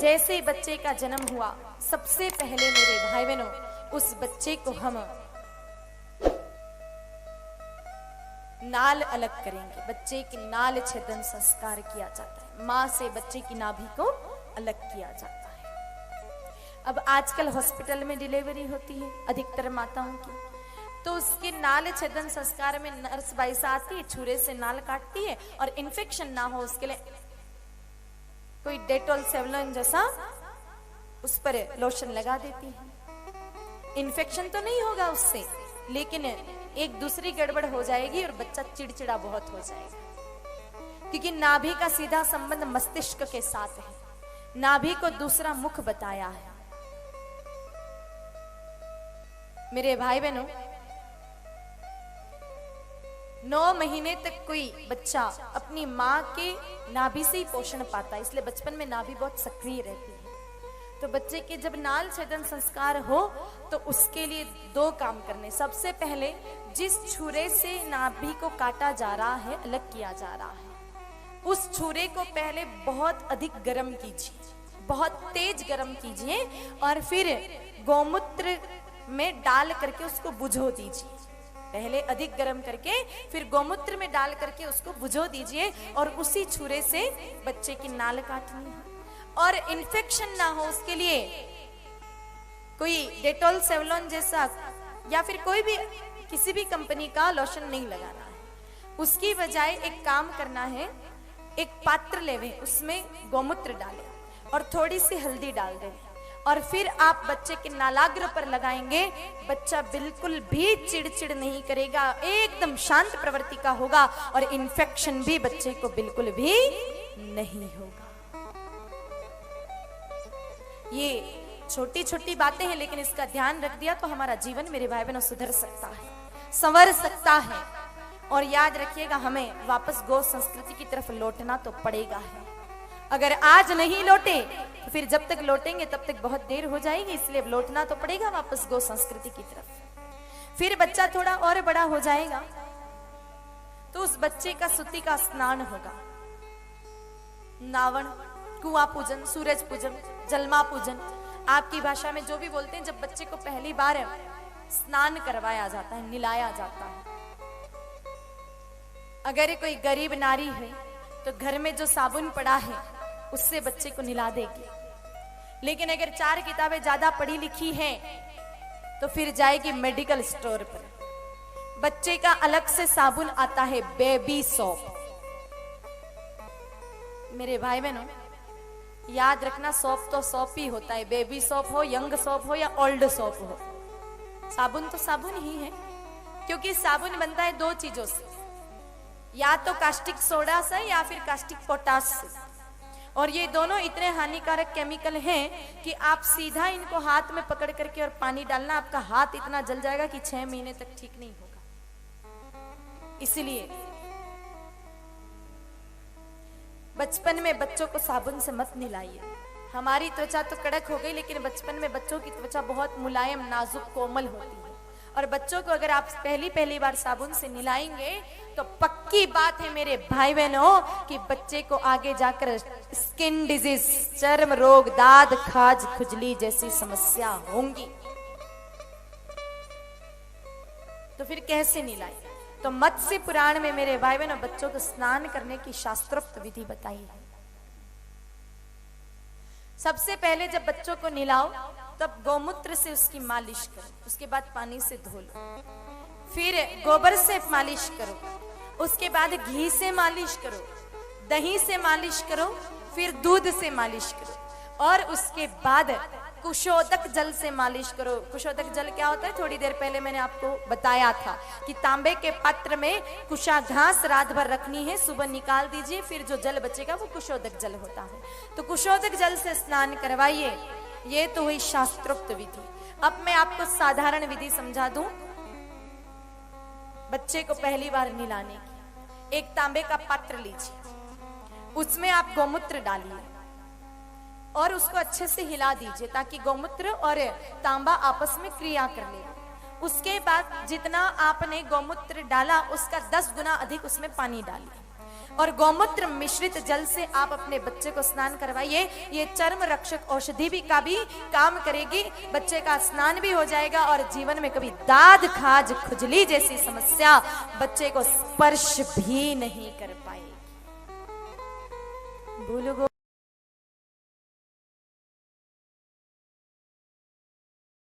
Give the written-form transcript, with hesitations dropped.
जैसे ही बच्चे का जन्म हुआ, सबसे पहले मेरे भाई बहनों उस बच्चे को हम नाल अलग करेंगे। बच्चे की नाल छेदन संस्कार किया जाता है, मां से बच्चे की नाभि को अलग किया जाता है। अब आजकल हॉस्पिटल में डिलीवरी होती है अधिकतर माताओं की, तो उसके नाल छेदन संस्कार में नर्स बाईसा आती है, छुरे से नाल काटती है और इन्फेक्शन ना हो उसके लिए कोई डेटॉल सेवलॉन जैसा उस पर लोशन लगा देती है। इन्फेक्शन तो नहीं होगा उससे, लेकिन एक दूसरी गड़बड़ हो जाएगी और बच्चा चिड़चिड़ा बहुत हो जाएगा, क्योंकि नाभि का सीधा संबंध मस्तिष्क के साथ है। नाभि को दूसरा मुख बताया है। मेरे भाई बहनों, 9 महीने तक कोई बच्चा अपनी माँ के नाभि से ही पोषण पाता है, इसलिए बचपन में नाभि बहुत सक्रिय रहती है। तो बच्चे के जब नाल छेदन संस्कार हो तो उसके लिए 2 काम करने। सबसे पहले जिस छुरे से नाभि को काटा जा रहा है, अलग किया जा रहा है, उस छुरे को पहले बहुत अधिक गर्म कीजिए, बहुत तेज गर्म कीजिए और फिर गौमूत्र में डाल करके उसको बुझो दीजिए। पहले अधिक गर्म करके फिर गौमूत्र में डाल करके उसको बुझो दीजिए और उसी छुरे से बच्चे की नाल काटनी है। और इन्फेक्शन ना हो उसके लिए कोई डेटॉल सेवलॉन जैसा या फिर कोई भी किसी भी कंपनी का लोशन नहीं लगाना है। उसकी बजाय एक काम करना है, एक पात्र लेवे, उसमें गौमूत्र डालें और थोड़ी सी हल्दी डाल दें और फिर आप बच्चे के नालाग्र पर लगाएंगे। बच्चा बिल्कुल भी चिड़चिड़ नहीं करेगा, एकदम शांत प्रवृत्ति का होगा और इन्फेक्शन भी बच्चे को बिल्कुल भी नहीं होगा। ये छोटी छोटी बातें हैं, लेकिन इसका ध्यान रख दिया तो हमारा जीवन मेरे भाई बहनों सुधर सकता है, संवर सकता है। और याद रखिएगा, हमें वापस गौ संस्कृति की तरफ लौटना तो पड़ेगा है। अगर आज नहीं लौटे तो फिर जब तक लौटेंगे तब तक बहुत देर हो जाएगी, इसलिए लौटना तो पड़ेगा वापस गौ संस्कृति की तरफ। फिर बच्चा थोड़ा और बड़ा हो जाएगा तो उस बच्चे का सूती का स्नान होगा। नावण, कुआं पूजन, सूरज पूजन, जलमा पूजन, आपकी भाषा में जो भी बोलते हैं, जब बच्चे को पहली बार स्नान करवाया जाता है, निलाया जाता है। अगर कोई गरीब नारी है तो घर में जो साबुन पड़ा है उससे बच्चे को निला देगी, लेकिन अगर 4 किताबें ज्यादा पढ़ी लिखी हैं तो फिर जाएगी मेडिकल स्टोर पर। बच्चे का अलग से साबुन आता है, बेबी सॉप। मेरे भाई बहनों, याद रखना, सॉप तो सॉप ही होता है, बेबी सॉप हो, यंग सॉप हो या ओल्ड सॉप हो, साबुन तो साबुन ही है। क्योंकि साबुन बनता है 2 चीजों से, या तो कास्टिक सोडा से या फिर कास्टिक पोटाश से, और ये दोनों इतने हानिकारक केमिकल हैं कि आप सीधा इनको हाथ में पकड़ करके और पानी डालना, आपका हाथ इतना जल जाएगा कि 6 महीने तक ठीक नहीं होगा। इसलिए बचपन में बच्चों को साबुन से मत निलाइए। हमारी त्वचा तो कड़क हो गई, लेकिन बचपन में बच्चों की त्वचा बहुत मुलायम, नाजुक, कोमल होती है। और बच्चों को अगर आप पहली बार साबुन से निलाएंगे तो पक्की बात है मेरे भाई बहनों कि बच्चे को आगे जाकर स्किन डिजीज, चर्म रोग, दाद, खाज, खुजली जैसी समस्या होंगी। तो फिर कैसे निलाए? तो मत्स्य पुराण में मेरे भाई बहनों बच्चों को स्नान करने की शास्त्रोक्त विधि बताई है। सबसे पहले जब बच्चों को निलाओ तब गौमूत्र से उसकी मालिश करो, उसके बाद पानी से धो लो, फिर गोबर से मालिश करो, उसके बाद घी से मालिश करो, दही से मालिश करो, फिर दूध से मालिश करो और उसके बाद कुशोदक जल से मालिश करो। कुशोदक जल क्या होता है? थोड़ी देर पहले मैंने आपको बताया था कि तांबे के पात्र में कुशा घास रात भर रखनी है, सुबह निकाल दीजिए, फिर जो जल बचेगा वो कुशोदक जल होता है। तो कुशोदक जल से स्नान करवाइए। ये तो हुई शास्त्रोक्त विधि। अब मैं आपको साधारण विधि समझा दूं बच्चे को पहली बार निलाने की। एक तांबे का पात्र लीजिए, उसमें आप गौमूत्र डालिए और उसको अच्छे से हिला दीजिए ताकि गौमूत्र और तांबा आपस में क्रिया कर ले। उसके बाद जितना आपने गौमूत्र डाला उसका 10 गुना अधिक उसमें पानी डालिए और गौमूत्र मिश्रित जल से आप अपने बच्चे को स्नान करवाइए। ये चर्म रक्षक औषधि भी का भी काम करेगी, बच्चे का स्नान भी हो जाएगा और जीवन में कभी दाद खाज खुजली जैसी समस्या बच्चे को स्पर्श भी नहीं कर पाएगी। भूल